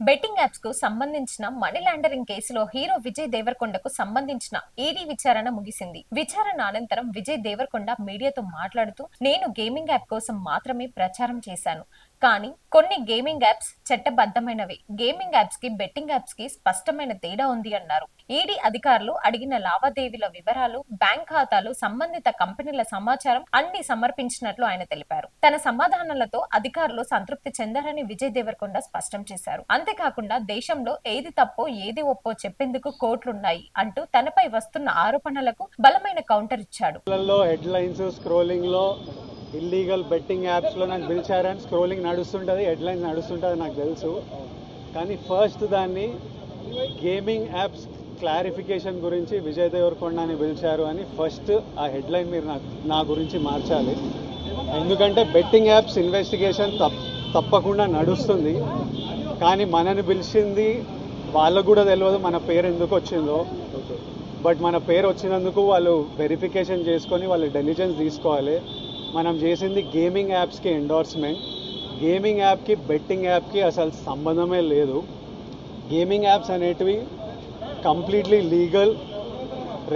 Betting apps కు సంబంధించిన money laundering కేసులో హీరో విజయ్ దేవరకొండకు సంబంధించిన ఈడీ విచారణ ముగిసింది. విచారణ అనంతరం విజయ్ దేవరకొండ మీడియాతో మాట్లాడుతూ, నేను గేమింగ్ యాప్ కోసం మాత్రమే ప్రచారం చేశాను. కానీ కొన్ని గేమింగ్ యాప్స్ చట్టబద్ధమైనవి. గేమింగ్ యాప్స్ కి బెట్టింగ్ యాప్స్ కి స్పష్టమైన తేడా ఉంది అన్నారు. ఈడీ అధికారులు అడిగిన లావాదేవీల వివరాలు, బ్యాంక్ ఖాతాలు, సంబంధిత కంపెనీల సమాచారం అన్ని సమర్పించినట్లు ఆయన తెలిపారు. తన సమాధానాలతో అధికారులు సంతృప్తి చెందారని విజయ్ దేవరకొండ స్పష్టం చేశారు. అంతేకాకుండా దేశంలో ఏది తప్పో ఏది ఒప్పో చెప్పేందుకు కోర్టులున్నాయి అంటూ తనపై వస్తున్న ఆరోపణలకు బలమైన కౌంటర్ ఇచ్చాడు. ఇల్లీగల్ బెట్టింగ్ యాప్స్లో నాకు పిలిచారని స్క్రోలింగ్ నడుస్తుంటుంది, హెడ్లైన్స్ నడుస్తుంటుంది నాకు తెలుసు. కానీ ఫస్ట్ దాన్ని గేమింగ్ యాప్స్ క్లారిఫికేషన్ గురించి విజయ్ దేవరకొండని పిలిచారు అని ఫస్ట్ ఆ హెడ్లైన్ మీరు నా గురించి మార్చాలి. ఎందుకంటే బెట్టింగ్ యాప్స్ ఇన్వెస్టిగేషన్ తప్పకుండా నడుస్తుంది. కానీ మనని పిలిచింది వాళ్ళకు కూడా తెలియదు మన పేరు ఎందుకు వచ్చిందో. బట్ మన పేరు వచ్చినందుకు వాళ్ళు వెరిఫికేషన్ చేసుకొని వాళ్ళు డెలిజెన్స్ తీసుకోవాలి. మనం చేసింది గేమింగ్ యాప్స్కి ఎండోర్స్మెంట్. గేమింగ్ యాప్కి బెట్టింగ్ యాప్కి అసలు సంబంధమే లేదు. గేమింగ్ యాప్స్ అనేటివి కంప్లీట్లీ లీగల్